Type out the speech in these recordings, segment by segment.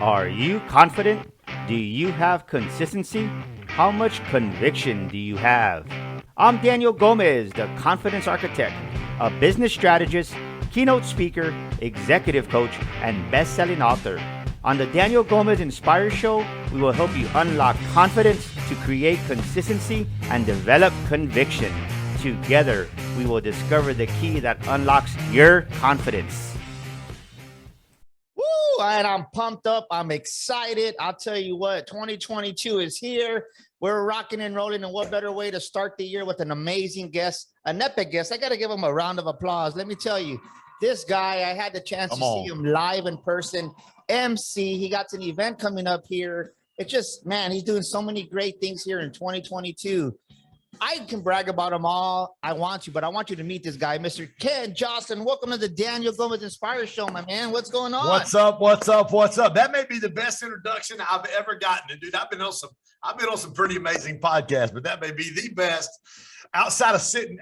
Are you confident? Do you have consistency? How much conviction do you have? I'm Daniel Gomez, the Confidence Architect, a business strategist, keynote speaker, executive coach, and best-selling author. On the Daniel Gomez Inspire Show, we will help you unlock confidence to create consistency and develop conviction. Together, we will discover the key that unlocks your confidence. Woo! And I'm pumped up. I'm excited. I'll tell you what, 2022 is here. We're rocking and rolling. And what better way to start the year with an amazing guest, an epic guest. I got to give him a round of applause. Let me tell you, this guy, I had the chance to see him live in person. MC, he got an event coming up here. It's just, man, he's doing so many great things here in 2022. I can brag about them all I want to, but I want you to meet this guy, Mr. Ken Joslin. Welcome to the Daniel Gomez Inspire Show, my man. What's going on? What's up? What's up? What's up? That may be the best introduction I've ever gotten. And dude, I've been on some pretty amazing podcasts, but that may be the best. Outside of sitting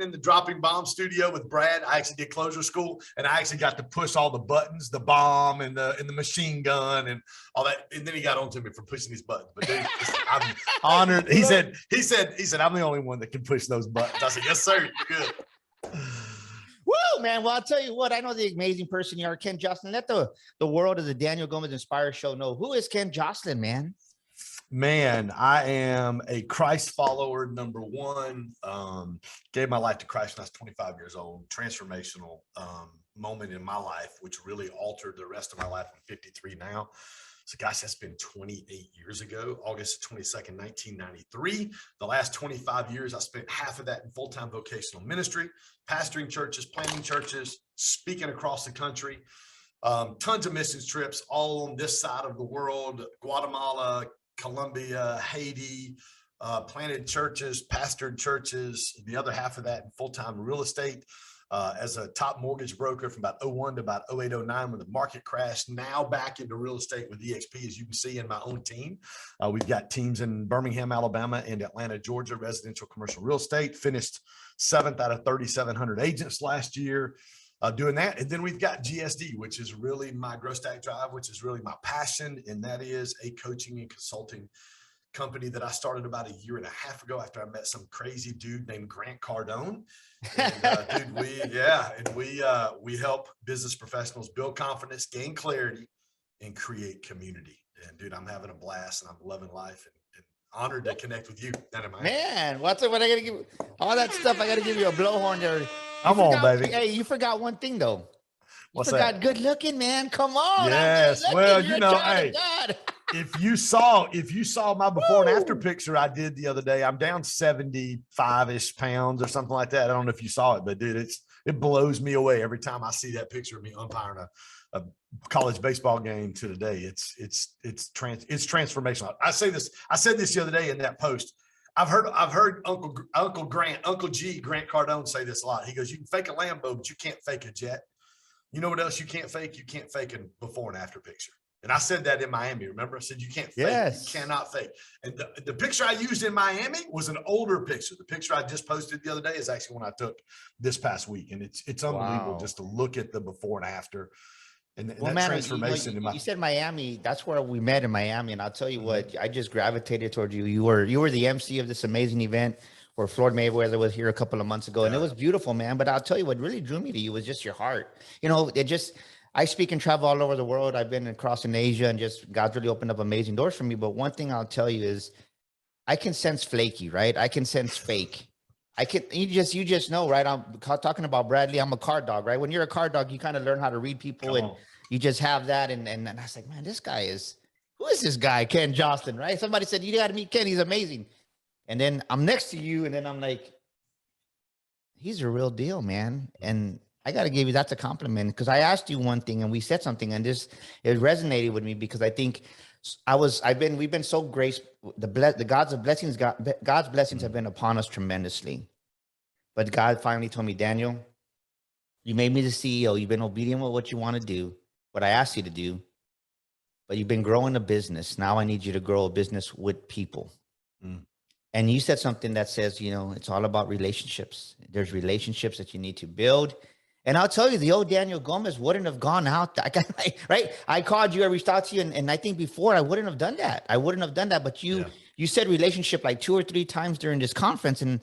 in the Dropping Bomb studio with Brad, I actually did closure school, and I actually got to push all the buttons, the bomb and the machine gun and all that. And then he got on to me for pushing these buttons. But dude, I'm honored. He said, I'm the only one that can push those buttons. I said, yes, sir. You're good. Woo, man. Well, I'll tell you what, I know the amazing person you are, Ken Joslin. Let the world of the Daniel Gomez Inspire Show know, who is Ken Joslin, man? Man, I am a Christ follower, number one. Gave my life to Christ when I was 25 years old. Transformational moment in my life, which really altered the rest of my life. I'm 53 now. So gosh, that's been 28 years ago, August 22nd, 1993. The last 25 years, I spent half of that in full-time vocational ministry, pastoring churches, planting churches, speaking across the country. Tons of missions trips all on this side of the world, Guatemala, Colombia, Haiti, planted churches, pastored churches, the other half of that in full-time real estate as a top mortgage broker from about 01 to about 08, 09 when the market crashed. Now back into real estate with EXP, as you can see in my own team. We've got teams in Birmingham, Alabama, and Atlanta, Georgia, residential commercial real estate. Finished 7th out of 3,700 agents last year. Doing that. And then we've got GSD, which is really my Growth Stack Drive, which is really my passion. And that is a coaching and consulting company that I started about a year and a half ago after I met some crazy dude named Grant Cardone. And we help business professionals build confidence, gain clarity, and create community. And dude, I'm having a blast and I'm loving life and honored to connect with you. Man, what I gotta give all that stuff? I gotta give you a blowhorn there. Come on, baby. Hey, you forgot one thing though. What's that? Good looking, man. Come on. Yes. Well, you know, hey, if you saw my before and after picture I did the other day, I'm down 75-ish pounds or something like that. I don't know if you saw it, but dude, it blows me away every time I see that picture of me umpiring a college baseball game to today. It's transformational. I said this the other day in that post. I've heard Uncle Grant Cardone say this a lot. He goes, you can fake a Lambo, but you can't fake a jet. You know what else you can't fake? You can't fake a before and after picture. And I said that in Miami. Remember, I said, you can't fake. Yes. You cannot fake. And the picture I used in Miami was an older picture. The picture I just posted the other day is actually one I took this past week. And it's unbelievable just to look at the before and after. And that transformation. You said Miami. That's where we met in Miami. And I'll tell you what, I just gravitated towards you. You were the MC of this amazing event where Floyd Mayweather was here a couple of months ago. And it was beautiful, man. But I'll tell you what really drew me to you was just your heart. You know, I speak and travel all over the world. I've been across in Asia and just God's really opened up amazing doors for me. But one thing I'll tell you is I can sense flaky, right? I can sense fake. You just know, right? I'm talking about Bradley. I'm a card dog, right? When you're a card dog, you kind of learn how to read people and you just have that. And I was like, man, who is this guy? Ken Joslin, right? Somebody said, you got to meet Ken. He's amazing. And then I'm next to you. And then I'm like, he's a real deal, man. And I got to give you, that's a compliment. Because I asked you one thing and we said something and it resonated with me because I think we've been so graced. God's blessings have been upon us tremendously. But God finally told me, Daniel, you made me the CEO. You've been obedient with what you want to do, what I asked you to do, but you've been growing a business. Now I need you to grow a business with people. And you said something that says, you know, it's all about relationships. There's relationships that you need to build. And I'll tell you, the old Daniel Gomez wouldn't have gone out. Right? I called you, I reached out to you, and I think before I wouldn't have done that. I wouldn't have done that. But Yeah. you said relationship like 2 or 3 times during this conference. And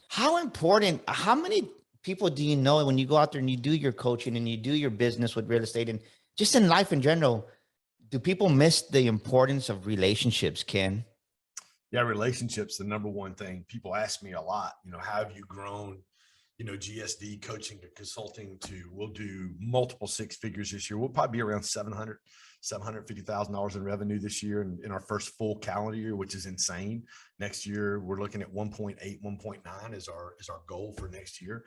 how important, how many people do you know when you go out there and you do your coaching and you do your business with real estate and just in life in general, do people miss the importance of relationships, Ken? Yeah, relationships, the number one thing. People ask me a lot, how have you grown, GSD coaching and consulting to, we'll do multiple 6 figures this year. We'll probably be around $750,000 in revenue this year in our first full calendar year, which is insane. Next year, we're looking at 1.8, 1.9 is our goal for next year.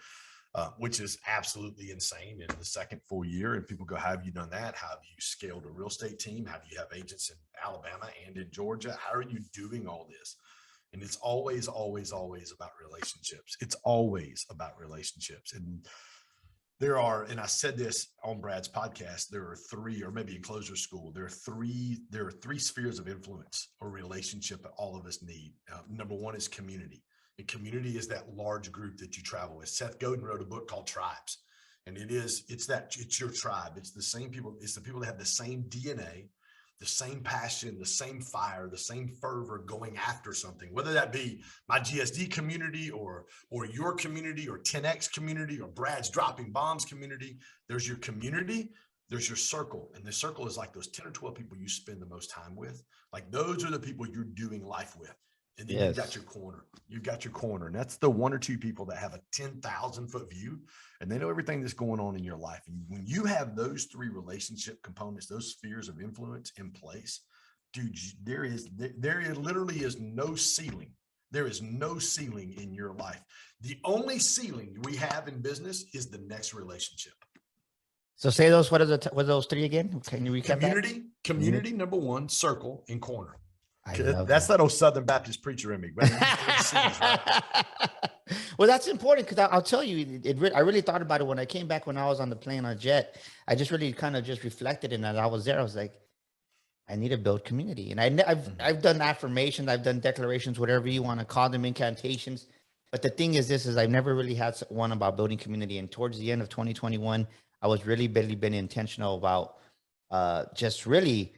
Which is absolutely insane in the second full year. And people go, how have you done that? How have you scaled a real estate team? How do you have agents in Alabama and in Georgia? How are you doing all this? And it's always, always, always about relationships. It's always about relationships. And and I said this on Brad's podcast, there are 3, or maybe in closer school, there are three spheres of influence or relationship that all of us need. Number 1 is community. And community is that large group that you travel with. Seth Godin wrote a book called Tribes. And it's your tribe. It's the same people. It's the people that have the same DNA, the same passion, the same fire, the same fervor going after something, whether that be my GSD community or your community or 10X community or Brad's dropping bombs community. There's your community. There's your circle. And the circle is like those 10 or 12 people you spend the most time with. Like those are the people you're doing life with. And then you've got your corner. You've got your corner. And that's the 1 or 2 people that have a 10,000-foot view and they know everything that's going on in your life. And when you have those 3 relationship components, those spheres of influence in place, dude, there literally is no ceiling. There is no ceiling in your life. The only ceiling we have in business is the next relationship. So say those, what are those 3 again? Can you recap that? Community, number 1, circle, and corner. That's that old Southern Baptist preacher in me. Right? Well, that's important because I'll tell you, I really thought about it when I came back when I was on the plane on jet. I just really kind of just reflected, and as I was there, I was like, I need to build community. And I've done affirmations, I've done declarations, whatever you want to call them, incantations. But the thing is, I've never really had one about building community. And towards the end of 2021, I was really been intentional about just really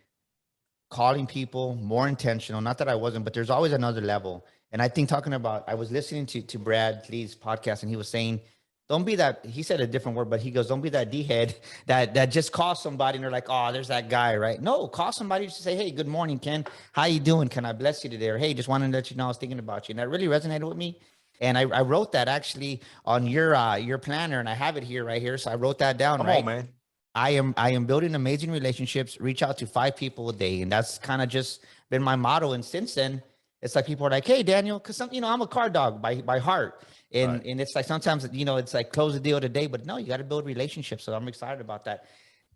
calling people, more intentional. Not that I wasn't, but there's always another level. And I think I was listening to Brad Lee's podcast, and he was saying, don't be that, he said a different word, but he goes, don't be that D-head that just calls somebody and they're like, oh, there's that guy, right? No, call somebody to say, hey, good morning, Ken. How you doing? Can I bless you today? Or, hey, just wanted to let you know I was thinking about you. And that really resonated with me. And I wrote that actually on your planner, and I have it right here. So I wrote that down. Come right? on, man. I am building amazing relationships, reach out to 5 people a day. And that's kind of just been my motto. And since then, it's like people are like, hey, Daniel, because I'm a car dog by heart. And it's like sometimes, it's like close the deal today, but no, you got to build relationships. So I'm excited about that.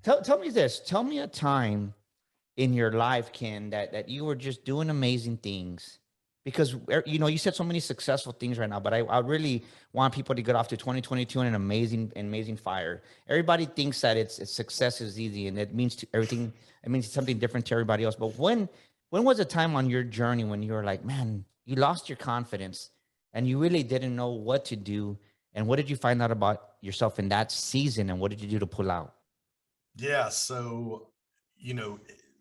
Tell me this. Tell me a time in your life, Ken, that you were just doing amazing things. Because, you said so many successful things right now, but I really want people to get off to 2022 in an amazing fire. Everybody thinks that it's success is easy, and it means everything. It means something different to everybody else. But when was a time on your journey when you were like, man, you lost your confidence and you really didn't know what to do? And what did you find out about yourself in that season? And what did you do to pull out? Yeah. So,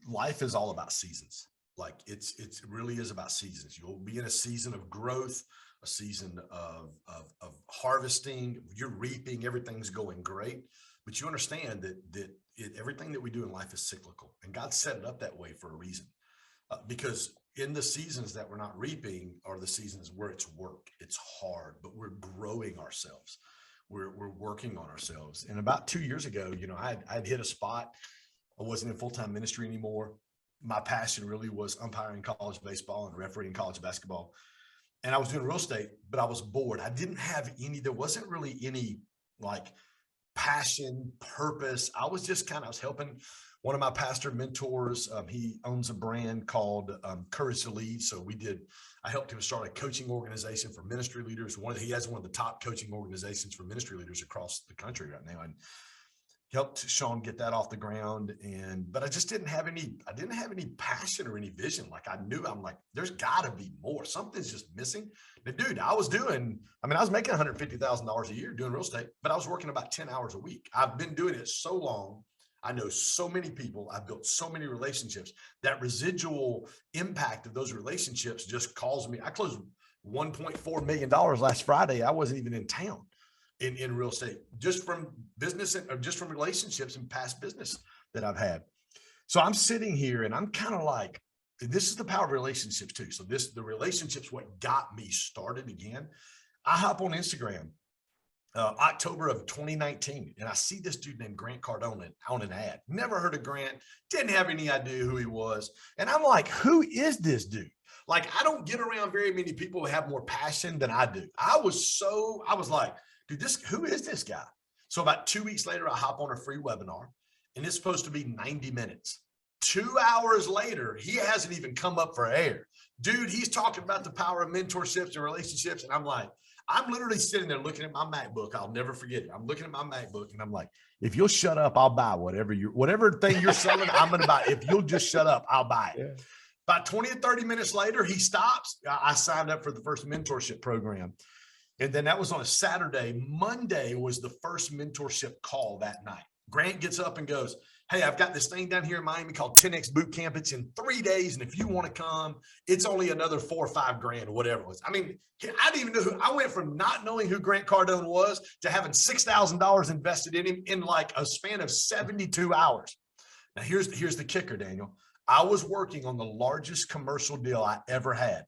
life is all about seasons. Like it really is about seasons. You'll be in a season of growth, a season of harvesting. You're reaping, everything's going great, but you understand that everything that we do in life is cyclical, and God set it up that way for a reason. Because in the seasons that we're not reaping are the seasons where it's work, it's hard, but we're growing ourselves. We're working on ourselves. And about 2 years ago, I'd hit a spot. I wasn't in full-time ministry anymore. My passion really was umpiring college baseball and refereeing college basketball. And I was doing real estate, but I was bored. There wasn't really any like passion, purpose. I was helping one of my pastor mentors. He owns a brand called Courage to Lead. So I helped him start a coaching organization for ministry leaders. He has one of the top coaching organizations for ministry leaders across the country right now. And helped Sean get that off the ground. But I just didn't have any passion or any vision. Like I knew, I'm like, there's gotta be more. Something's just missing. Now, dude, I was making $150,000 a year doing real estate, but I was working about 10 hours a week. I've been doing it so long. I know so many people. I've built so many relationships. That residual impact of those relationships just calls me. I closed $1.4 million last Friday. I wasn't even in town. In real estate, just from business or just from relationships and past business that I've had. So I'm sitting here and I'm kind of like, this is the power of relationships too. So the relationships, what got me started again. I hop on Instagram, October of 2019, and I see this dude named Grant Cardone on an ad. Never heard of Grant, didn't have any idea who he was. And I'm like, who is this dude? Like, I don't get around very many people who have more passion than I do. I was like, dude, who is this guy? So about 2 weeks later, I hop on a free webinar, and it's supposed to be 90 minutes. 2 hours later, he hasn't even come up for air. Dude, he's talking about the power of mentorships and relationships. And I'm like, I'm literally sitting there looking at my MacBook. I'll never forget it. I'm looking at my MacBook and I'm like, if you'll shut up, I'll buy whatever thing you're selling, I'm going to buy. If you'll just shut up, I'll buy it. Yeah. About 20 or 30 minutes later, he stops. I signed up for the first mentorship program. And then that was on a Saturday. Monday was the first mentorship call that night. Grant gets up and goes, hey, I've got this thing down here in Miami called 10X Boot Camp. It's in 3 days. And if you want to come, it's only another $4 or $5 grand or whatever it was. I mean, I didn't even know who. I went from not knowing who Grant Cardone was to having $6,000 invested in him in like a span of 72 hours. Now, here's the kicker, Daniel. I was working on the largest commercial deal I ever had.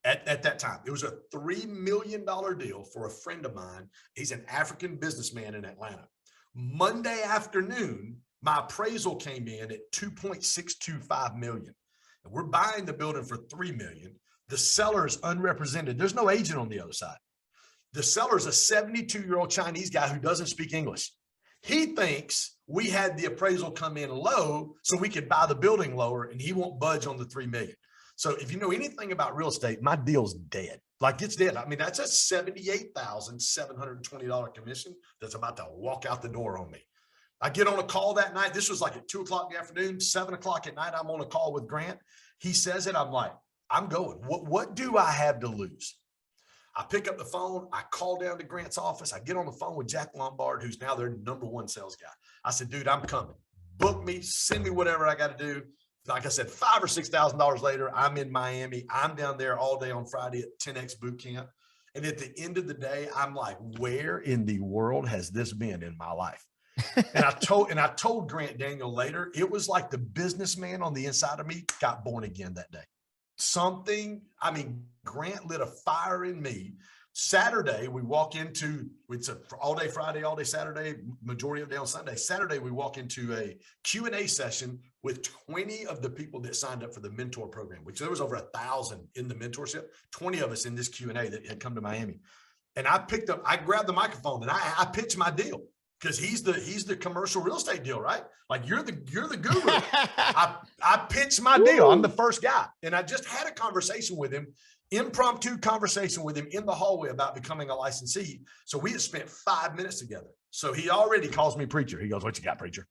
At that time, it was a $3 million deal for a friend of mine. He's an African businessman in Atlanta. Monday afternoon, my appraisal came in at $2.625 million. And we're buying the building for $3 million. The seller is unrepresented. There's no agent on the other side. The seller is a 72-year-old Chinese guy who doesn't speak English. He thinks we had the appraisal come in low so we could buy the building lower, and he won't budge on the $3 million. So if you know anything about real estate, my deal's dead. Like, it's dead. I mean, that's a $78,720 commission that's about to walk out the door on me. I get on a call that night. This was like at 2 o'clock in the afternoon, 7 o'clock at night. I'm on a call with Grant. He says it. I'm like, I'm going. What do I have to lose? I pick up the phone. I call down to Grant's office. I get on the phone with Jack Lombard, who's now their #1 sales guy. I said, dude, I'm coming. Book me. Send me whatever I got to do. Like I said, $5,000 or $6,000 later, I'm in Miami. I'm down there all day on Friday at 10X Boot Camp. And at the end of the day, I'm like, where in the world has this been in my life? And I told Grant Daniel later, it was like the businessman on the inside of me got born again that day. Grant lit a fire in me. Saturday, we walk into, it's a all day Friday, all day Saturday, majority of the day on Sunday. Saturday, we walk into a Q&A session with 20 of the people that signed up for the mentor program, which there was over 1,000 in the mentorship, 20 of us in this Q&A that had come to Miami. And I grabbed the microphone and I pitched my deal. Because he's the commercial real estate deal, right? Like you're the guru. I pitched my deal. I'm the first guy. And I just had a conversation with him, impromptu conversation with him in the hallway about becoming a licensee. So we had spent 5 minutes together. So he already calls me preacher. He goes, what you got, preacher?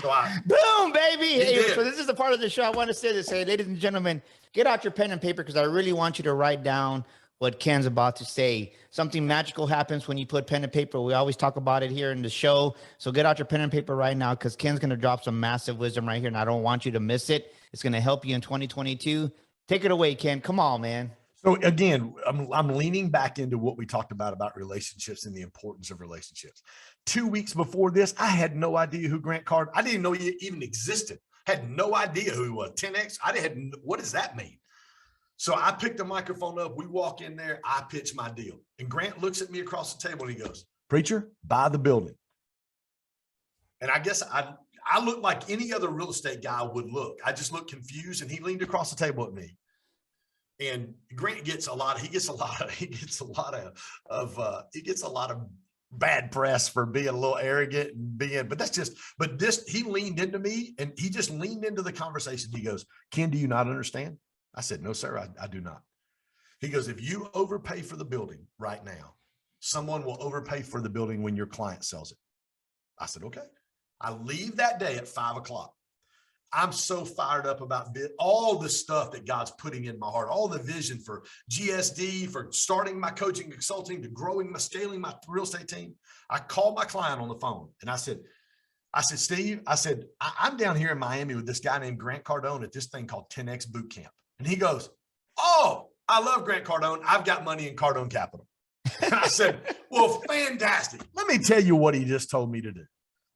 So boom, baby. Hey, so this is the part of the show I want to say this. Hey, ladies and gentlemen, get out your pen and paper because I really want you to write down what Ken's about to say. Something magical happens when you put pen and paper. We always talk about it here in the show. So get out your pen and paper right now because Ken's going to drop some massive wisdom right here, and I don't want you to miss it. It's going to help you in 2022. Take it away, Ken. Come on, man. So again, I'm leaning back into what we talked about relationships and the importance of relationships. 2 weeks before this, I had no idea who Grant Cardone. I didn't know he even existed. Had no idea who he was. 10X. What does that mean? So I picked the microphone up. We walk in there. I pitch my deal. And Grant looks at me across the table and he goes, preacher, buy the building. And I guess I look like any other real estate guy would look. I just looked confused and he leaned across the table at me. And Grant gets a lot of bad press for being a little arrogant and he leaned into me and he just leaned into the conversation. He goes, Ken, do you not understand? I said, no, sir, I do not. He goes, if you overpay for the building right now, someone will overpay for the building when your client sells it. I said, okay. I leave that day at 5 o'clock. I'm so fired up about all the stuff that God's putting in my heart, all the vision for GSD, for starting my coaching and consulting, to growing scaling my real estate team. I called my client on the phone and I said, Steve, I'm down here in Miami with this guy named Grant Cardone at this thing called 10X Boot Camp. And he goes, oh, I love Grant Cardone. I've got money in Cardone Capital. And I said, well, fantastic. Let me tell you what he just told me to do.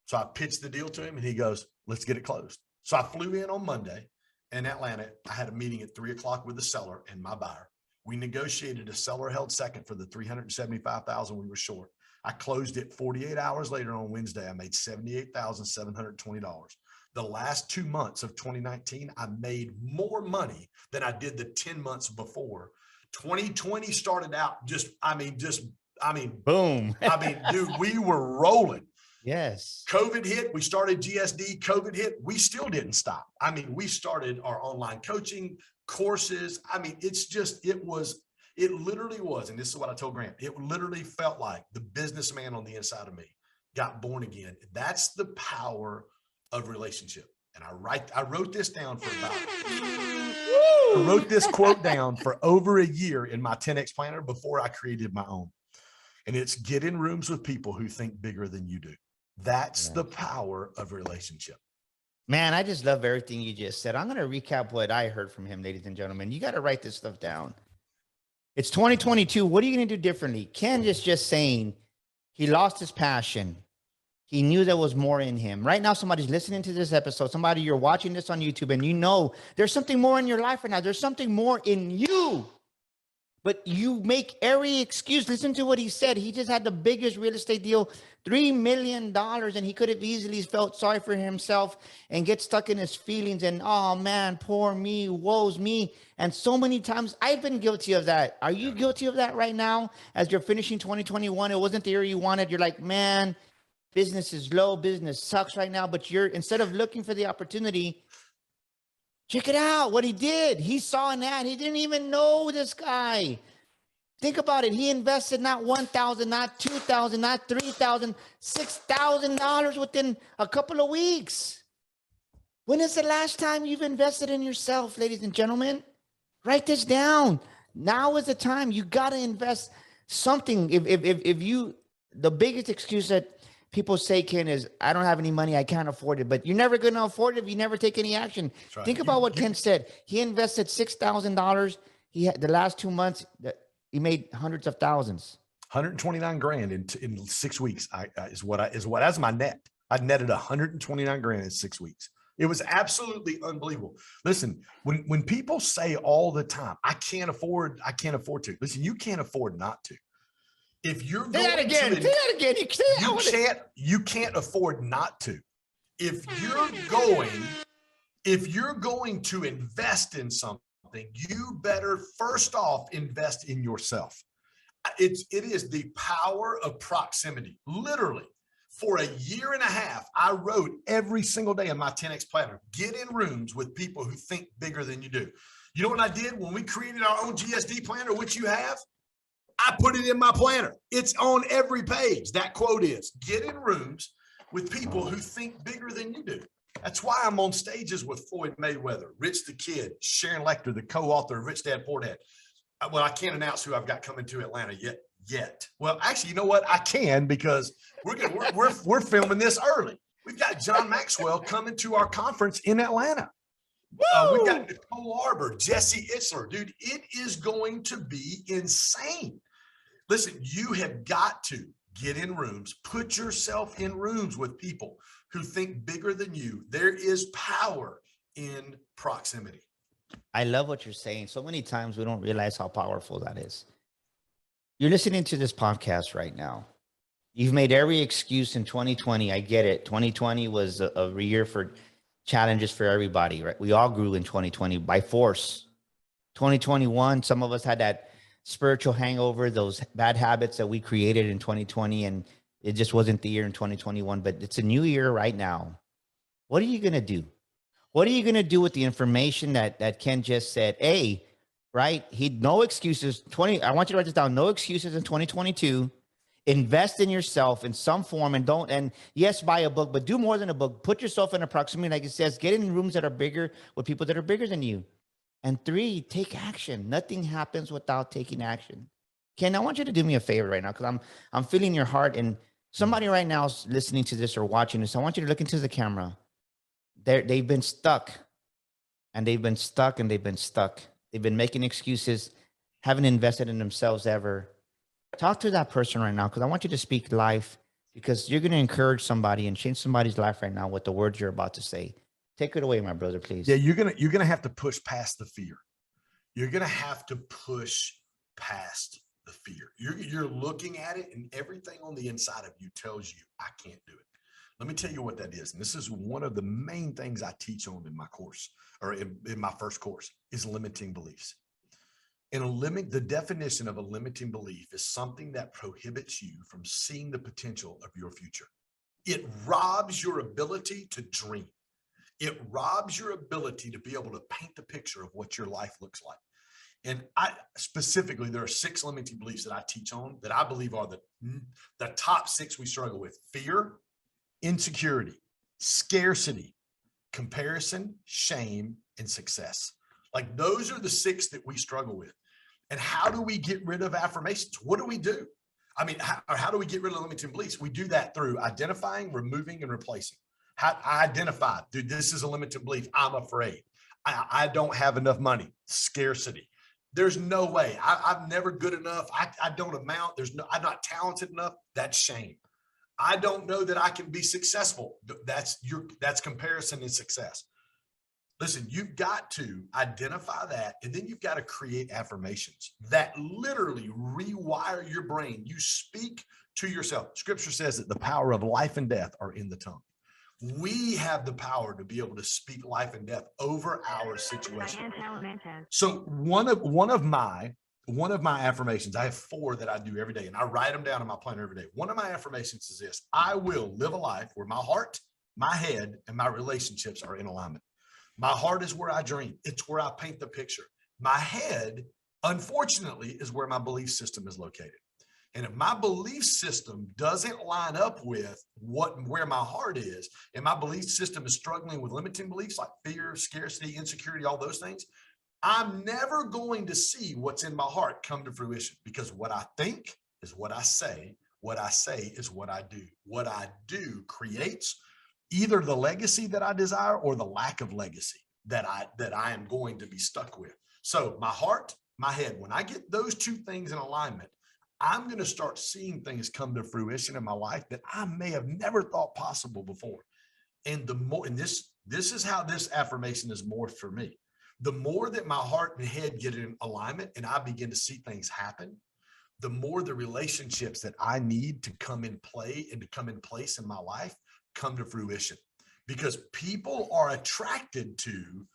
So I pitched the deal to him and he goes, let's get it closed. So I flew in on Monday in Atlanta. I had a meeting at 3 o'clock with the seller and my buyer. We negotiated a seller held second for the $375,000 we were short. I closed it 48 hours later on Wednesday. I made $78,720. The last 2 months of 2019, I made more money than I did the 10 months before. 2020 started out boom. Dude, we were rolling. Yes. COVID hit. We started GSD. COVID hit. We still didn't stop. We started our online coaching courses. It literally was. And this is what I told Grant. It literally felt like the businessman on the inside of me got born again. That's the power of relationship. And I wrote this down for I wrote this quote down for over a year in my 10X planner before I created my own. And it's get in rooms with people who think bigger than you do. That's the power of relationship. Man, I just love everything you just said. I'm going to recap what I heard from him, ladies and gentlemen. You got to write this stuff down. It's 2022. What are you going to do differently? Ken is just saying he lost his passion. He knew there was more in him. Right now, somebody's listening to this episode. Somebody, you're watching this on YouTube and you know there's something more in your life right now. There's something more in you. But you make every excuse. Listen to what he said. He just had the biggest real estate deal, $3 million, and he could have easily felt sorry for himself and get stuck in his feelings and, oh man, poor me, woe's me. And so many times I've been guilty of that. Are you guilty of that right now as you're finishing 2021? It wasn't the year you wanted. You're like, man, business is low, business sucks right now. But instead of looking for the opportunity, check it out. What he did. He saw an ad. He didn't even know this guy. Think about it. He invested not $1,000, not $2,000, not $3,000, $6,000 within a couple of weeks. When is the last time you've invested in yourself, ladies and gentlemen? Write this down. Now is the time. You got to invest something. The biggest excuse that people say, Ken, is I don't have any money. I can't afford it. But you're never going to afford it if you never take any action. Right. Think about what Ken said. He invested $6,000. He had the last 2 months. He made hundreds of thousands. 129 grand in 6 weeks. That's my net. I netted 129 grand in 6 weeks. It was absolutely unbelievable. Listen, when people say all the time, I can't afford to. Listen, you can't afford not to. If you're going say that again. You can't afford not to. If you're going to invest in something, you better first off invest in yourself. It is the power of proximity. Literally, for a year and a half, I wrote every single day in my 10X planner, get in rooms with people who think bigger than you do. You know what I did when we created our own GSD planner, which you have? I put it in my planner. It's on every page. That quote is, get in rooms with people who think bigger than you do. That's why I'm on stages with Floyd Mayweather, Rich the Kid, Sharon Lecter, the co-author of Rich Dad Poor Dad. Well, I can't announce who I've got coming to Atlanta yet. Well, actually, you know what? I can, because we're filming this early. We've got John Maxwell coming to our conference in Atlanta. We've got Nicole Arbor, Jesse Itzler. Dude, it is going to be insane. Listen, you have got to get in rooms, put yourself in rooms with people who think bigger than you. There is power in proximity. I love what you're saying. So many times we don't realize how powerful that is. You're listening to this podcast right now. You've made every excuse in 2020. I get it. 2020 was a year for challenges for everybody, right? We all grew in 2020 by force. 2021, some of us had that spiritual hangover, those bad habits that we created in 2020, and it just wasn't the year in 2021, but it's a new year right now. What are you going to do? What are you going to do with the information that Ken just said? No excuses. I want you to write this down. No excuses in 2022. invest in yourself in some form, and yes, buy a book, but do more than a book. Put yourself in a proximity, like it says, get in rooms that are bigger with people that are bigger than you. And 3, take action. Nothing happens without taking action. Ken, I want you to do me a favor right now, because I'm feeling your heart, and somebody right now is listening to this or watching this. I want you to look into the camera. They've been stuck, and they've been stuck, and they've been stuck. They've been making excuses, haven't invested in themselves ever. Talk to that person right now, because I want you to speak life, because you're going to encourage somebody and change somebody's life right now with the words you're about to say. Take it away, my brother, please. Yeah, you're gonna have to push past the fear. You're gonna have to push past the fear. You're looking at it, and everything on the inside of you tells you, I can't do it. Let me tell you what that is. And this is one of the main things I teach on in my course, or in my first course, is limiting beliefs. The definition of a limiting belief is something that prohibits you from seeing the potential of your future. It robs your ability to dream. It robs your ability to be able to paint the picture of what your life looks like. And specifically, there are 6 limiting beliefs that I teach on that I believe are the top 6 we struggle with: fear, insecurity, scarcity, comparison, shame, and success. Like, those are the 6 that we struggle with. And how do we get rid of affirmations? What do we do? I mean, how do we get rid of limiting beliefs? We do that through identifying, removing, and replacing. How I identify, dude, this is a limiting belief. I'm afraid. I don't have enough money. Scarcity. There's no way. I'm never good enough. I don't amount. I'm not talented enough. That's shame. I don't know that I can be successful. That's comparison and success. Listen, you've got to identify that, and then you've got to create affirmations that literally rewire your brain. You speak to yourself. Scripture says that the power of life and death are in the tongue. We have the power to be able to speak life and death over our situation. So one of my affirmations, I have 4 that I do every day, and I write them down in my planner every day. One of my affirmations is this: I will live a life where my heart, my head, and my relationships are in alignment. My heart is where I dream. It's where I paint the picture. My head, unfortunately, is where my belief system is located. And if my belief system doesn't line up with where my heart is, and my belief system is struggling with limiting beliefs like fear, scarcity, insecurity, all those things, I'm never going to see what's in my heart come to fruition, because what I think is what I say. What I say is what I do. What I do creates either the legacy that I desire or the lack of legacy that I am going to be stuck with. So my heart, my head, when I get those 2 things in alignment, I'm going to start seeing things come to fruition in my life that I may have never thought possible before. And this is how this affirmation is morphed for me. The more that my heart and head get in alignment and I begin to see things happen, the more the relationships that I need to come in play and to come in place in my life come to fruition, because people are attracted to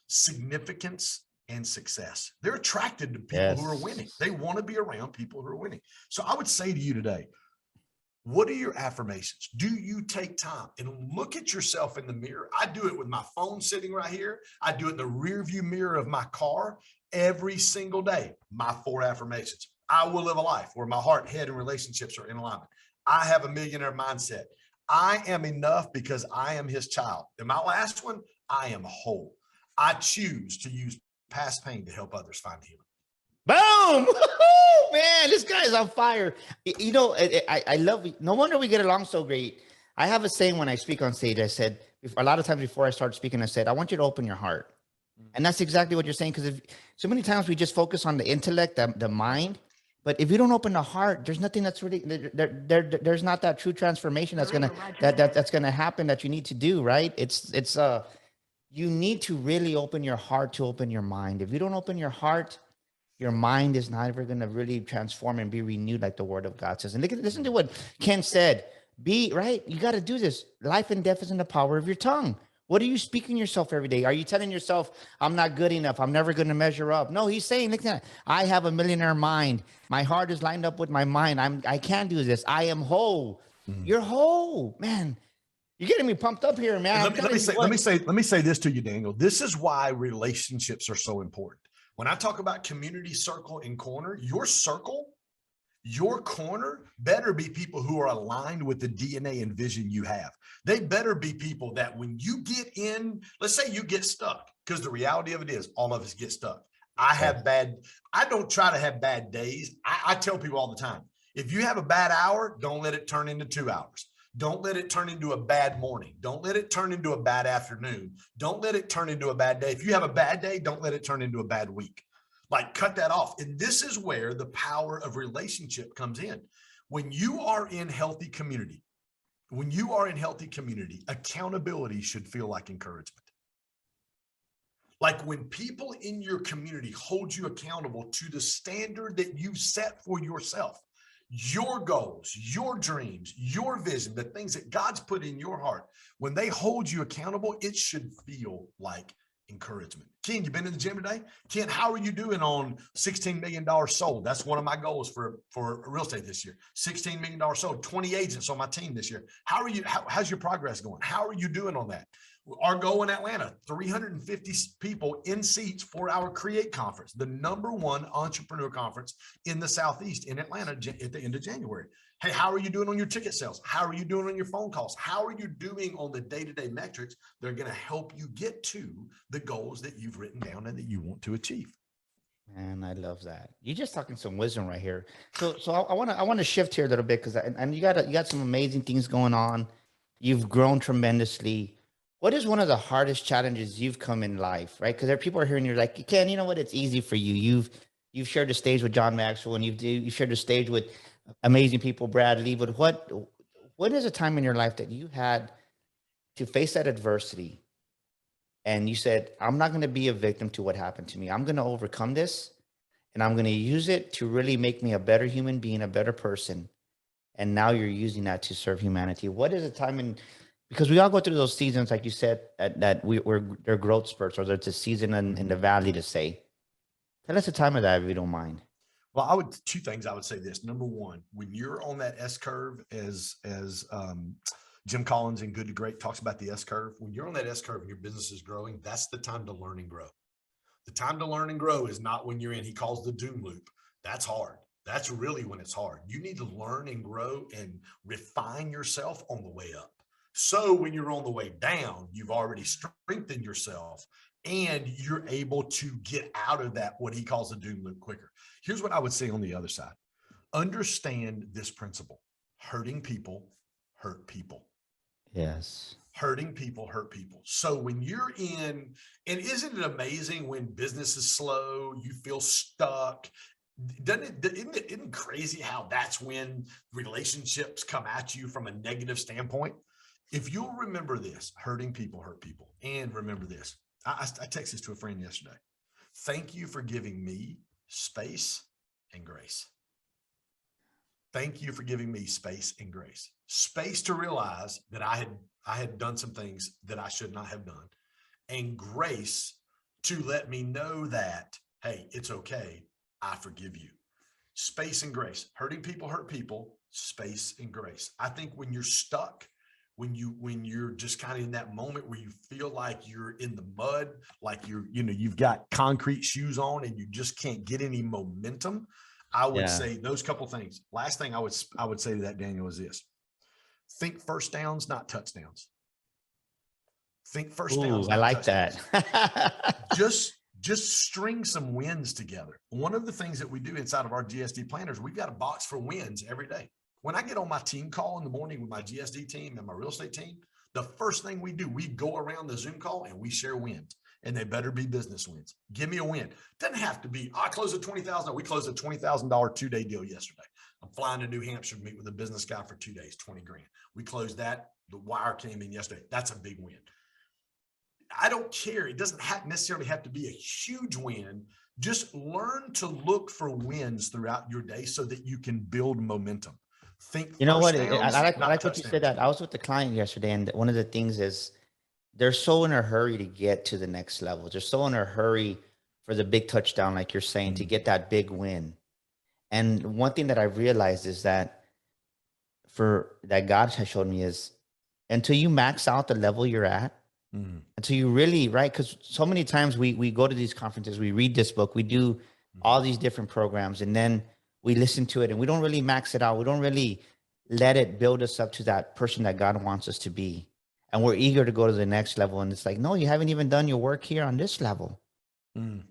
significance and success. They're attracted to people who are winning. They want to be around people who are winning. So I would say to you today, what are your affirmations? Do you take time and look at yourself in the mirror? I do it with my phone sitting right here. I do it in the rear view mirror of my car every single day. My 4 affirmations: I will live a life where my heart, head, and relationships are in alignment. I have a millionaire mindset. I am enough because I am his child. And my last one: I am whole. I choose to use past pain to help others find healing. Boom! Man, this guy is on fire. You know, I love it. No wonder we get along so great. I have a saying when I speak on stage. I said, a lot of times before I start speaking, I said, I want you to open your heart. And that's exactly what you're saying. Because so many times we just focus on the intellect, the mind. But if you don't open the heart, there's nothing that's really there's not that true transformation that's gonna happen that you need to do, right? It's you need to really open your heart to open your mind. If you don't open your heart, your mind is not ever gonna really transform and be renewed like the Word of God says. And listen to what Ken said. You got to do this. Life and death is in the power of your tongue. What are you speaking yourself every day? Are you telling yourself, I'm not good enough, I'm never going to measure up? No, he's saying, look at that. I have a millionaire mind. My heart is lined up with my mind. I can do this. I am whole. You're whole, man. You're getting me pumped up here, man. Let me say this to you, Daniel. This is why relationships are so important. When I talk about community, circle, and corner, your circle Your corner better be people who are aligned with the DNA and vision you have. They better be people that when you get in, let's say you get stuck, because the reality of it is all of us get stuck. I don't try to have bad days. I tell people all the time, if you have a bad hour, don't let it turn into 2 hours. Don't let it turn into a bad morning. Don't let it turn into a bad afternoon. Don't let it turn into a bad day. If you have a bad day, don't let it turn into a bad week. Like, cut that off. And this is where the power of relationship comes in. When you are in healthy community, accountability should feel like encouragement. Like when people in your community hold you accountable to the standard that you set for yourself, your goals, your dreams, your vision, the things that God's put in your heart, when they hold you accountable, it should feel like encouragement. Ken, you been in the gym today? Ken, how are you doing on $16 million sold? That's one of my goals for real estate this year. $16 million sold, 20 agents on my team this year. How are you? How's your progress going? How are you doing on that? Our goal in Atlanta, 350 people in seats for our Create conference, the #1 entrepreneur conference in the Southeast in Atlanta at the end of January. Hey, how are you doing on your ticket sales? How are you doing on your phone calls? How are you doing on the day-to-day metrics that are going to help you get to the goals that you've written down and that you want to achieve? Man, I love that. You're just talking some wisdom right here. So I want to shift here a little bit because and you got some amazing things going on. You've grown tremendously. What is one of the hardest challenges you've come in life, right? Because there are people are hearing you're like, Ken, you know what? It's easy for you. You've shared the stage with John Maxwell, and you've shared the stage with amazing people, Brad Lee. But what is a time in your life that you had to face that adversity, and you said, I'm not going to be a victim to what happened to me. I'm going to overcome this, and I'm going to use it to really make me a better human being, a better person. And now you're using that to serve humanity. What is a time in, because we all go through those seasons, like you said, they're growth spurts, or there's a season in the valley to say. Tell us a time of that, if you don't mind. Well, two things I would say this. Number one, when you're on that S curve, as Jim Collins in Good to Great talks about the S curve, when you're on that S curve and your business is growing, that's the time to learn and grow. The time to learn and grow is not when you're in, he calls the doom loop. That's hard. That's really when it's hard. You need to learn and grow and refine yourself on the way up. So when you're on the way down, you've already strengthened yourself and you're able to get out of that, what he calls a doom loop, quicker. Here's what I would say on the other side. Understand this principle. Hurting people hurt people. Yes. Hurting people hurt people. So when you're in, and isn't it amazing when business is slow, you feel stuck? Isn't it crazy how that's when relationships come at you from a negative standpoint? If you'll remember this, hurting people hurt people. And remember this, I texted this to a friend yesterday. Thank you for giving me space and grace. Thank you for giving me space and grace. Space to realize that I had done some things that I should not have done. And grace to let me know that, hey, it's okay. I forgive you. Space and grace. Hurting people hurt people. Space and grace. I think when you're stuck, when you're just kind of in that moment where you feel like you're in the mud, like you've got concrete shoes on and you just can't get any momentum, I would say those couple things. Last thing I would say to that, Daniel, is this: think first downs, not touchdowns. Think first downs. I like touchdowns. That. Just string some wins together. One of the things that we do inside of our GSD planners, we've got a box for wins every day. When I get on my team call in the morning with my GSD team and my real estate team, the first thing we do, we go around the Zoom call and we share wins, and they better be business wins. Give me a win. Doesn't have to be, I closed a $20,000. We closed a $20,000 2-day deal yesterday. I'm flying to New Hampshire to meet with a business guy for 2 days, 20 grand. We closed that. The wire came in yesterday. That's a big win. I don't care. It doesn't necessarily have to be a huge win. Just learn to look for wins throughout your day so that you can build momentum. Think, you know what? Downs, I like what you said. That I was with the client yesterday, and one of the things is they're so in a hurry to get to the next level. They're so in a hurry for the big touchdown, like you're saying, to get that big win. And one thing that I realized is that that God has showed me is until you max out the level you're at, until you really, right? Because so many times we go to these conferences, we read this book, we do all these different programs, and then we listen to it and we don't really max it out. We don't really let it build us up to that person that God wants us to be. And we're eager to go to the next level. And it's like, no, you haven't even done your work here on this level. Mm.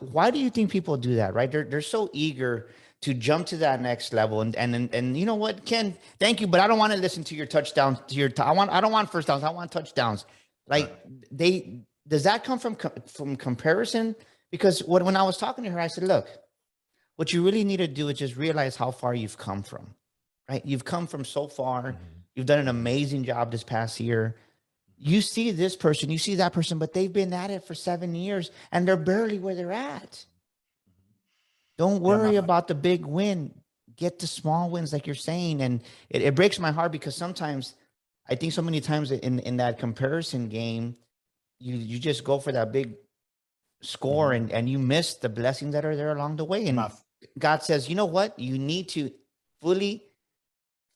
Why do you think people do that? Right? They're so eager to jump to that next level. And you know what, Ken? Thank you, but I don't want to listen to your touchdowns. I don't want first downs. I want touchdowns. Like does that come from comparison? Because when I was talking to her, I said, look, what you really need to do is just realize how far you've come from. Right? You've come from so far. Mm-hmm. You've done an amazing job this past year. You see this person, you see that person, but they've been at it for 7 years and they're barely where they're at. Don't worry about the big win. Get the small wins, like you're saying. And it breaks my heart because sometimes I think so many times in that comparison game, you just go for that big score and you miss the blessings that are there along the way. And God says, you know what? You need to fully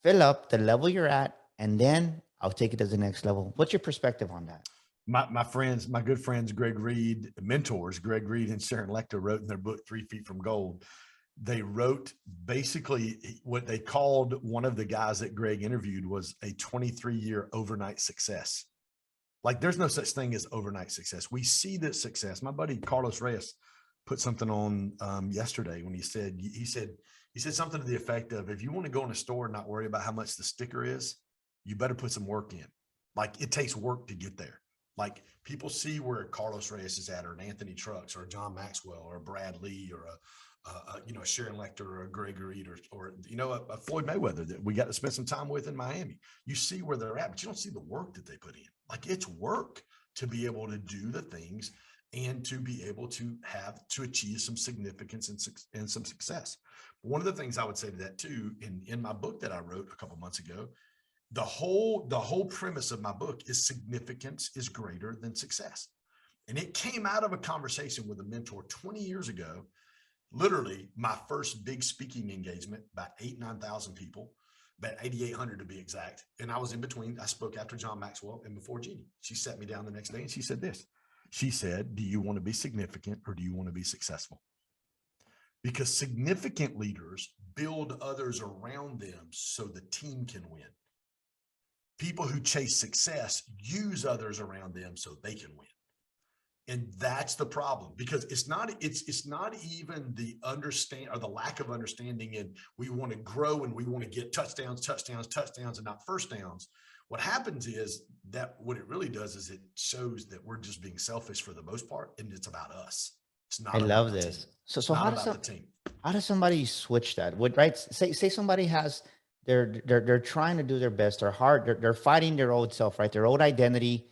fill up the level you're at, and then I'll take it to the next level. What's your perspective on that? My good friends, Greg Reed, mentors, Greg Reed and Sharon Lecter wrote in their book, 3 Feet from Gold. They wrote basically what they called one of the guys that Greg interviewed was a 23-year overnight success. Like there's no such thing as overnight success. We see that success. My buddy Carlos Reyes put something on yesterday when he said something to the effect of, if you want to go in a store and not worry about how much the sticker is, you better put some work in. Like it takes work to get there. Like people see where Carlos Reyes is at, or an Anthony Trucks, or a John Maxwell, or a Brad Lee, or a Sharon Lecter, or a Greg Reed, or a Floyd Mayweather that we got to spend some time with in Miami. You see where they're at, but you don't see the work that they put in. Like it's work to be able to do the things and to be able to achieve some significance and some success. One of the things I would say to that too, in my book that I wrote a couple months ago, the whole premise of my book is significance is greater than success. And it came out of a conversation with a mentor 20 years ago, literally my first big speaking engagement, about 9,000 people, about 8,800 to be exact. And I was in between. I spoke after John Maxwell and before Jeannie. She sat me down the next day and she said this. She said, do you want to be significant or do you want to be successful? Because significant leaders build others around them so the team can win. People who chase success use others around them so they can win. And that's the problem, because it's not even the understand or the lack of understanding, and we want to grow and we want to get touchdowns and not first downs. What happens is that what it really does is it shows that we're just being selfish for the most part, and it's about us. It's not. I love this. So how does somebody switch that? Right? Say somebody has they're trying to do their best. They're hard. They're fighting their old self. Right? Their old identity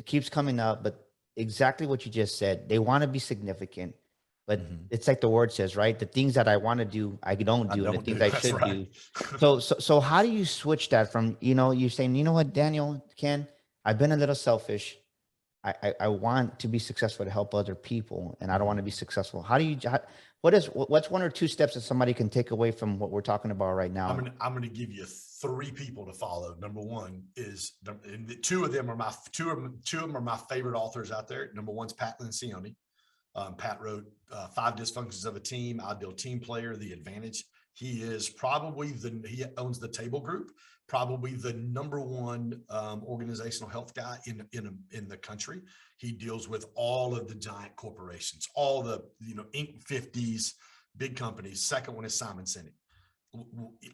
keeps coming up, but exactly what you just said. They want to be significant, but it's like the word says, right? The things that I want to do, I don't do, and the things I should do. So how do you switch that from, you're saying, you know what, Daniel, Ken, I've been a little selfish. I want to be successful to help other people, and I don't want to be successful. What's one or two steps that somebody can take away from what we're talking about right now? I'm going to give you 3 people to follow. Number one is, and two of them are my favorite authors out there. Number one's Pat Lencioni. Pat wrote 5 Dysfunctions of a Team, Ideal Team Player, The Advantage. He is he owns the Table Group, probably the number one organizational health guy in the country. He deals with all of the giant corporations, all the Inc. 50s, big companies. Second one is Simon Sinek.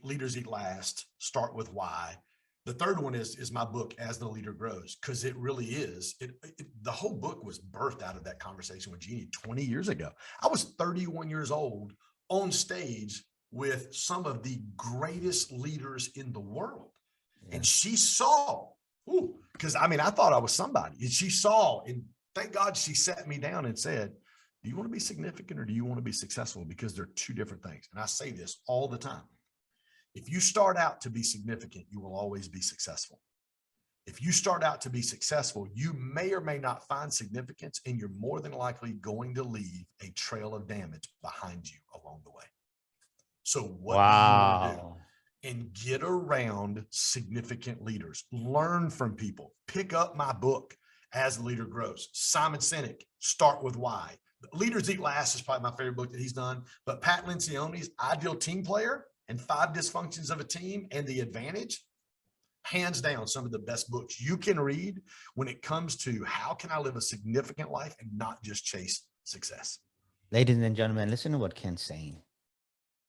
Leaders Eat Last, Start with Why. The third one is my book, As the Leader Grows, because it really is. The whole book was birthed out of that conversation with Jeannie 20 years ago. I was 31 years old on stage with some of the greatest leaders in the world. Yeah. And she saw, because I thought I was somebody. And she saw, and thank God she sat me down and said, do you want to be significant or do you want to be successful? Because they're 2 different things. And I say this all the time. If you start out to be significant, you will always be successful. If you start out to be successful, you may or may not find significance, and you're more than likely going to leave a trail of damage behind you along the way. So what do you want to do? And get around significant leaders. Learn from people. Pick up my book, As the Leader Grows. Simon Sinek, Start with Why. Leaders Eat Last is probably my favorite book that he's done. But Pat Lencioni's Ideal Team Player and 5 Dysfunctions of a Team and The Advantage, hands down, some of the best books you can read when it comes to how can I live a significant life and not just chase success. Ladies and gentlemen, listen to what Ken's saying.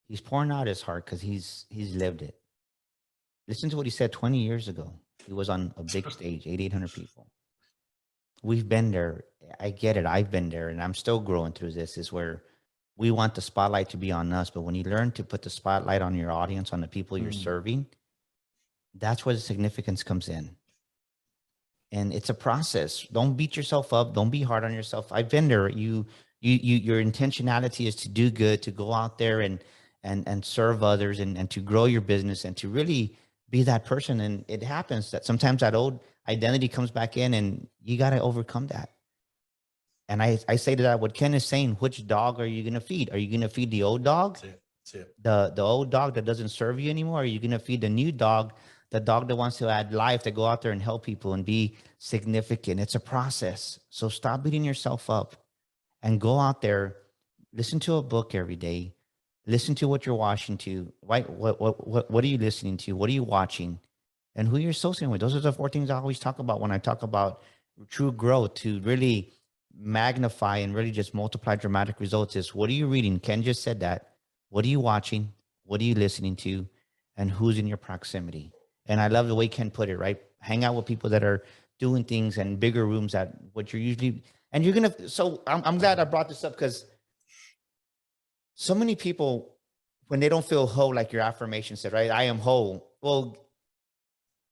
He's pouring out his heart because he's lived it. Listen to what he said 20 years ago. He was on a big stage, 800 people. We've been there. I get it. I've been there, and I'm still growing through this. Is where we want the spotlight to be on us, but when you learn to put the spotlight on your audience, on the people you're serving, that's where the significance comes in. And it's a process. Don't beat yourself up. Don't be hard on yourself. I've been there. Your intentionality is to do good, to go out there and serve others and to grow your business and to really be that person. And it happens that sometimes that old identity comes back in and you got to overcome that. And I say to that, what Ken is saying, which dog are you going to feed? Are you going to feed the old dog? That's it. The old dog that doesn't serve you anymore? Are you going to feed the new dog, the dog that wants to add life, to go out there and help people and be significant? It's a process. So stop beating yourself up and go out there, listen to a book every day, listen to what you're watching to, right? What are you listening to? What are you watching? And who you're associating with. Those are the 4 things I always talk about when I talk about true growth, to really magnify and really just multiply dramatic results. Is what are you reading? Ken just said that. What are you watching? What are you listening to? And who's in your proximity? And I love the way Ken put it, right? Hang out with people that are doing things in bigger rooms at what you're usually, and you're going to, so I'm glad I brought this up because so many people, when they don't feel whole, like your affirmation said, right? I am whole. Well,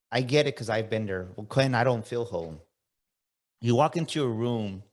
I get it because I've been there. Well, Ken, I don't feel whole. You walk into a room,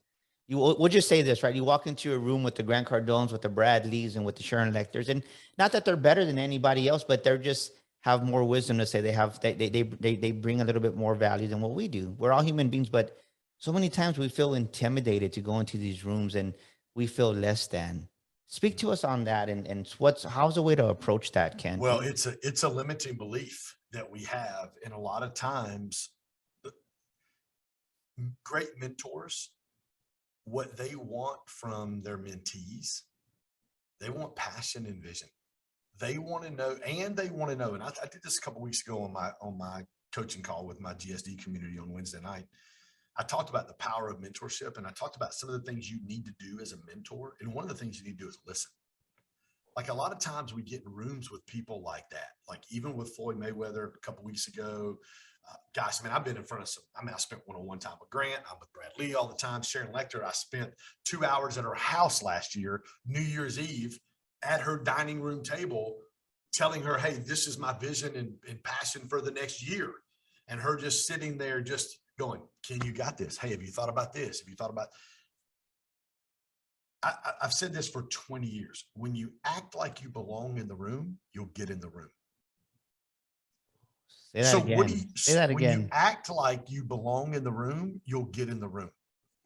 we'll just say this, right? You walk into a room with the Grant Cardones, with the Brad Lees, and with the Sharon Lecters, and not that they're better than anybody else, but they're just have more wisdom to say. They bring a little bit more value than what we do. We're all human beings, but so many times we feel intimidated to go into these rooms and we feel less than. Speak to us on that, and how's the way to approach that, Ken? Well, it's a limiting belief that we have, and a lot of times, great mentors, what they want from their mentees, they want passion and vision. They want to know, and I did this a couple of weeks ago on my coaching call with my GSD community on Wednesday night. I talked about the power of mentorship, and I talked about some of the things you need to do as a mentor. And one of the things you need to do is listen. Like a lot of times we get in rooms with people like that, like even with Floyd Mayweather a couple of weeks ago. Gosh, man, I've been in front of I spent one-on-one time with Grant. I'm with Brad Lee all the time. Sharon Lecter, I spent 2 hours at her house last year, New Year's Eve, at her dining room table, telling her, hey, this is my vision and passion for the next year. And her just sitting there just going, Ken, you got this. Hey, have you thought about this? Have you thought about... I've said this for 20 years. When you act like you belong in the room, you'll get in the room. Say that again. Say that again. When you act like you belong in the room, you'll get in the room.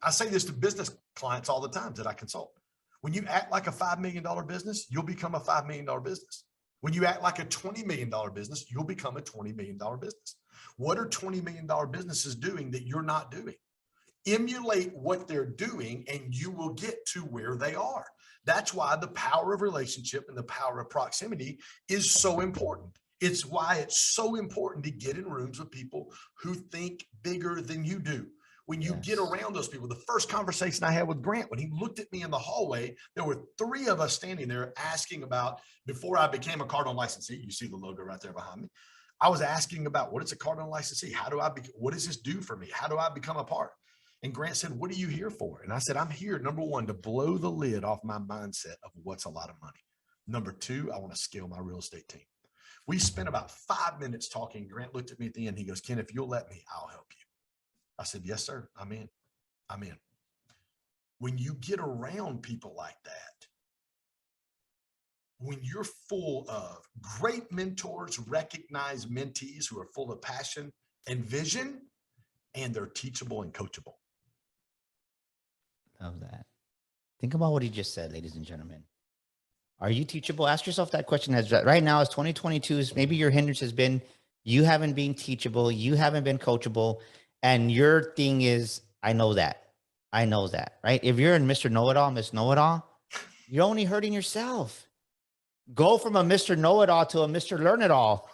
I say this to business clients all the time that I consult. When you act like a $5 million business, you'll become a $5 million business. When you act like a $20 million business, you'll become a $20 million business. What are $20 million businesses doing that you're not doing? Emulate what they're doing and you will get to where they are. That's why the power of relationship and the power of proximity is so important. It's why it's so important to get in rooms with people who think bigger than you do. When you get around those people, the first conversation I had with Grant, when he looked at me in the hallway, there were 3 of us standing there asking about, before I became a Cardone licensee, you see the logo right there behind me. I was asking about, what is a Cardone licensee? What does this do for me? How do I become a part? And Grant said, what are you here for? And I said, I'm here, number 1, to blow the lid off my mindset of what's a lot of money. Number 2, I want to scale my real estate team. We spent about 5 minutes talking. Grant looked at me at the end. He goes, Ken, if you'll let me, I'll help you. I said, yes, sir. I'm in. When you get around people like that, when you're full of great mentors, recognize mentees who are full of passion and vision, and they're teachable and coachable. Love that. Think about what he just said, ladies and gentlemen. Are you teachable? Ask yourself that question. As right now, as 2022 is, maybe your hindrance has been you haven't been teachable, you haven't been coachable, and your thing is, I know that. I know that, right? If you're in Mr. Know-it-all, Miss Know-it-all, you're only hurting yourself. Go from a Mr. Know-it-all to a Mr. Learn-it-all,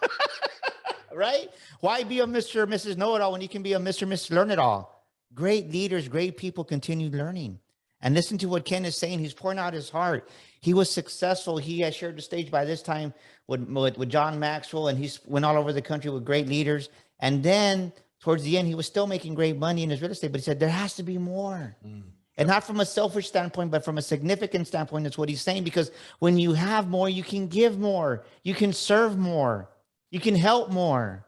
right? Why be a Mr. or Mrs. Know-it-all when you can be a Mr. or Mrs. Learn-it-all? Great leaders, great people continue learning. And listen to what Ken is saying. He's pouring out his heart. He was successful. He has shared the stage by this time with John Maxwell, and he's went all over the country with great leaders. And then towards the end, he was still making great money in his real estate, but he said, there has to be more. And not from a selfish standpoint, but from a significant standpoint. That's what he's saying, because when you have more, you can give more, you can serve more, you can help more.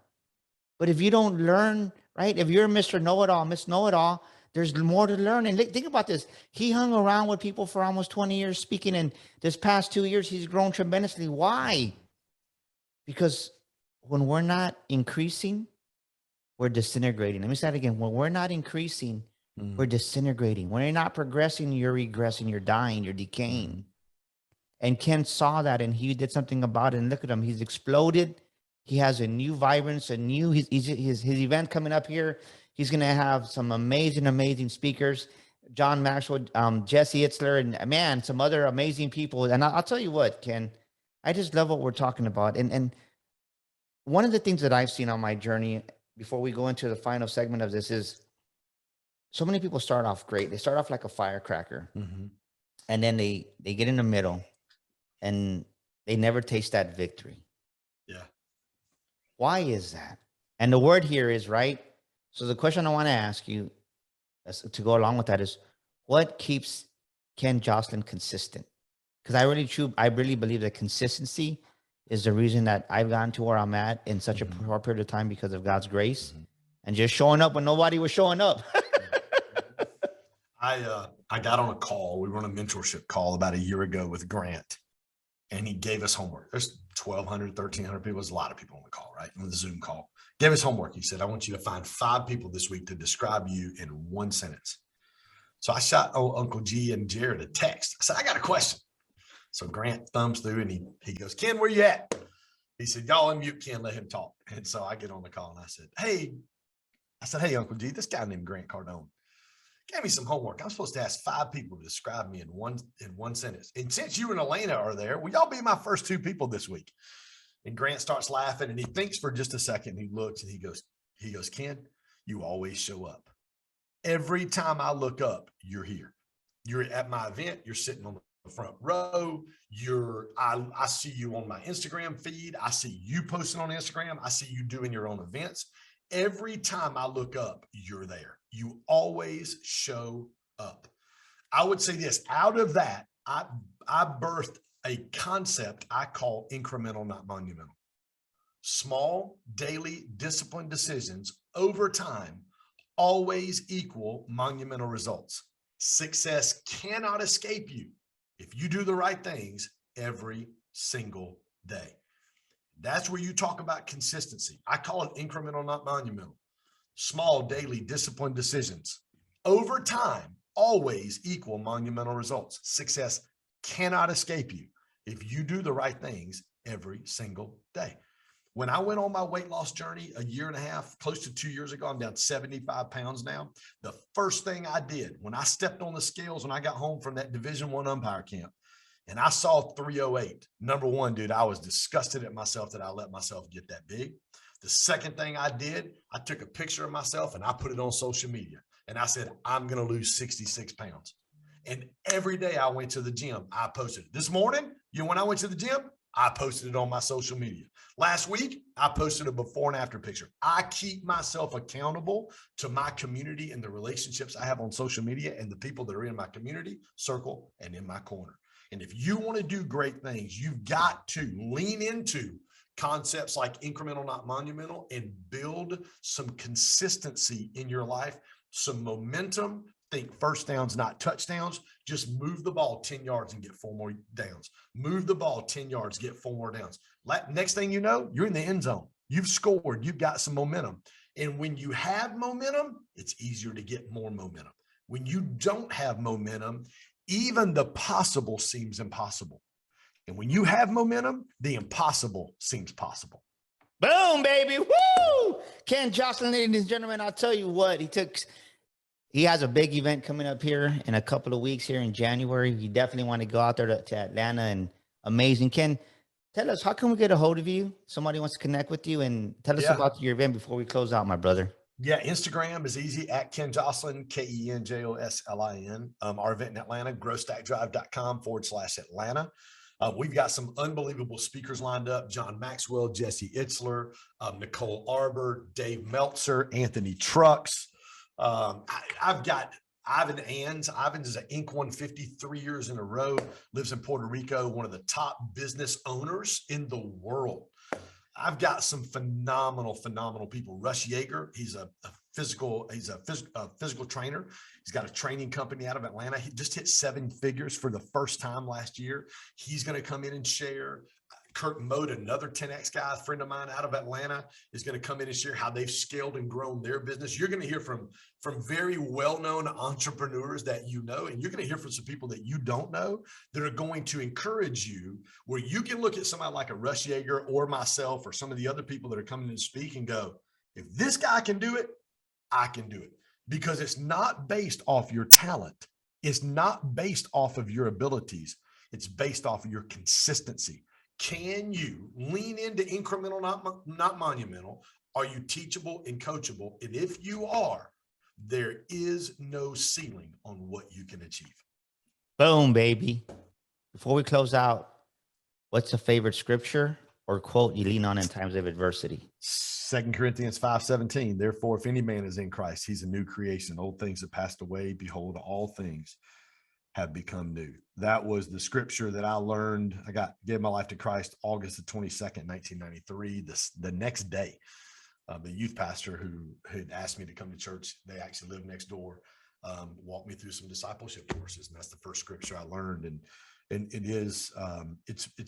But if you don't learn, right? If you're Mr. Know-it-all, Miss Know-it-all, there's more to learn. And think about this. He hung around with people for almost 20 years speaking. And this past 2 years, he's grown tremendously. Why? Because when we're not increasing, we're disintegrating. Let me say that again. When we're not increasing, we're disintegrating. When you're not progressing, you're regressing, you're dying, you're decaying. And Ken saw that, and he did something about it. And look at him. He's exploded. He has a new vibrance, his event coming up here. He's going to have some amazing speakers. John Maxwell, Jesse Itzler, and man, some other amazing people. And I'll tell you what, Ken, I just love what we're talking about. And one of the things that I've seen on my journey before we go into the final segment of this is so many people start off great. They start off like a firecracker, and then they get in the middle, and they never taste that victory. Yeah. Why is that? And the word here is right. So the question I want to ask you to go along with that is, what keeps Ken Joslin consistent? Because I really believe that consistency is the reason that I've gotten to where I'm at in such a short period of time, because of God's grace and just showing up when nobody was showing up. I got on a call. We were on a mentorship call about a year ago with Grant, and he gave us homework. There's 1,200, 1,300 people. There's a lot of people on the call, right? On the Zoom call. Gave us homework. He said, I want you to find 5 people this week to describe you in 1 sentence. So I shot Uncle G and Jared a text. I said, I got a question. So Grant thumbs through, and he goes, Ken, where you at? He said, y'all unmute Ken, let him talk. And so I get on the call, and I said, hey, Uncle G, this guy named Grant Cardone gave me some homework. I'm supposed to ask 5 people to describe me in one sentence. And since you and Elena are there, will y'all be my first 2 people this week? And Grant starts laughing, and he thinks for just a second. He looks, and he goes, Ken, you always show up. Every time I look up, you're here. You're at my event. You're sitting on the front row. I see you on my Instagram feed. I see you posting on Instagram. I see you doing your own events. Every time I look up, you're there. You always show up. I would say this, out of that, I birthed a concept I call incremental, not monumental. Small, daily, disciplined decisions over time always equal monumental results. Success cannot escape you if you do the right things every single day. That's where you talk about consistency. I call it incremental, not monumental. Small, daily, disciplined decisions over time always equal monumental results. Success cannot escape you if you do the right things every single day. When I went on my weight loss journey a year and a half, close to 2 years ago, I'm down 75 pounds now. The first thing I did when I stepped on the scales, when I got home from that Division I umpire camp, and I saw 308. Number one, dude, I was disgusted at myself that I let myself get that big. The second thing I did, I took a picture of myself and I put it on social media. And I said, I'm going to lose 66 pounds. And every day I went to the gym, I posted it. This morning, when I went to the gym, I posted it on my social media. Last week, I posted a before and after picture. I keep myself accountable to my community and the relationships I have on social media and the people that are in my community circle and in my corner. And if you want to do great things, you've got to lean into concepts like incremental, not monumental, and build some consistency in your life, some momentum. Think first downs, not touchdowns. Just move the ball 10 yards and get 4 more downs. Move the ball 10 yards, get 4 more downs. Next thing you know, you're in the end zone. You've scored. You've got some momentum. And when you have momentum, it's easier to get more momentum. When you don't have momentum, even the possible seems impossible. And when you have momentum, the impossible seems possible. Boom, baby. Woo! Ken Joslin, ladies and gentlemen, I'll tell you what, he took He has a big event coming up here in a couple of weeks here in January. You definitely want to go out there to Atlanta, and amazing. Ken, tell us, how can we get a hold of you? Somebody wants to connect with you, and tell us Yeah. about your event before we close out, my brother. Yeah, Instagram is easy at Ken Joslin, KenJoslin. Our event in Atlanta, growstackdrive.com/Atlanta. We've got some unbelievable speakers lined up: John Maxwell, Jesse Itzler, Nicole Arbor, Dave Meltzer, Anthony Trucks. I've got Ivan Ans. Ivan is an Inc. 150, 3 years in a row, lives in Puerto Rico, one of the top business owners in the world. I've got some phenomenal people. Russ Yeager, he's a physical trainer. He's got a training company out of Atlanta. He just hit 7 figures for the first time last year. He's going to come in and share. Kurt Mode, another 10X guy, a friend of mine out of Atlanta, is going to come in and share how they've scaled and grown their business. You're going to hear from very well-known entrepreneurs that you know, and you're going to hear from some people that you don't know that are going to encourage you, where you can look at somebody like a Russ Yeager or myself or some of the other people that are coming to speak and go, if this guy can do it, I can do it. Because it's not based off your talent. It's not based off of your abilities. It's based off of your consistency. Can you lean into incremental, not monumental? Are you teachable and coachable? And if you are, there is no ceiling on what you can achieve. Boom, baby. Before we close out, what's a favorite scripture or quote you lean on in times of adversity? 2 Corinthians 5:17. Therefore, if any man is in Christ, he's a new creation. Old things have passed away. Behold, all things have become new. That was the scripture that I learned. Gave my life to Christ August the 22nd, 1993. The next day, the youth pastor who had asked me to come to church, they actually live next door, walked me through some discipleship courses. And that's the first scripture I learned. And it's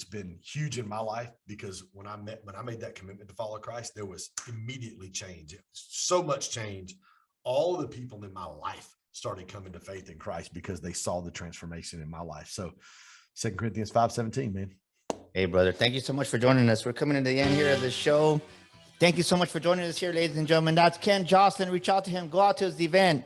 been huge in my life, because when I made that commitment to follow Christ, there was immediately change. So much change. All of the people in my life started coming to faith in Christ because they saw the transformation in my life. So 2 Corinthians 5:17, man. Hey, brother, thank you so much for joining us. We're coming to the end here of the show. Thank you so much for joining us here, ladies and gentlemen. That's Ken Joslin. Reach out to him. Go out to his event.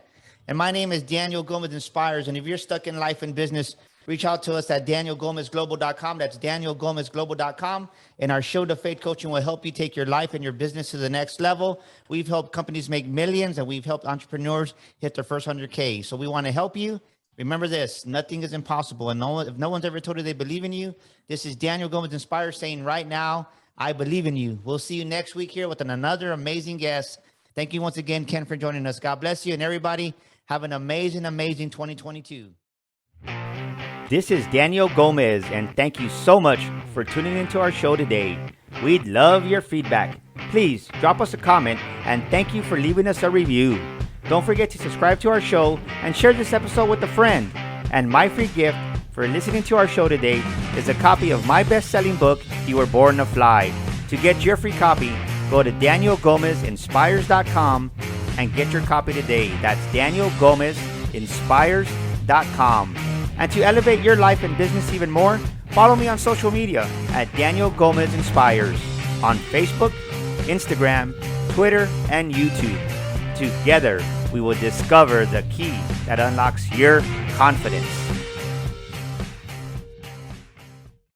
And my name is Daniel Gomez Inspires. And if you're stuck in life and business, reach out to us at danielgomezglobal.com. That's danielgomezglobal.com. And our Show to Faith coaching will help you take your life and your business to the next level. We've helped companies make millions, and we've helped entrepreneurs hit their first 100K. So we want to help you. Remember this: nothing is impossible. And if no one's ever told you they believe in you, this is Daniel Gomez Inspires saying right now, I believe in you. We'll see you next week here with another amazing guest. Thank you once again, Ken, for joining us. God bless you, and everybody have an amazing 2022. This is Daniel Gomez, and thank you so much for tuning into our show today. We'd love your feedback. Please drop us a comment, and thank you for leaving us a review. Don't forget to subscribe to our show and share this episode with a friend. And my free gift for listening to our show today is a copy of my best-selling book, You Were Born to Fly. To get your free copy, go to danielgomezinspires.com and get your copy today. That's danielgomezinspires.com. And to elevate your life and business even more, follow me on social media at Daniel Gomez Inspires on Facebook, Instagram, Twitter, and YouTube. Together, we will discover the key that unlocks your confidence.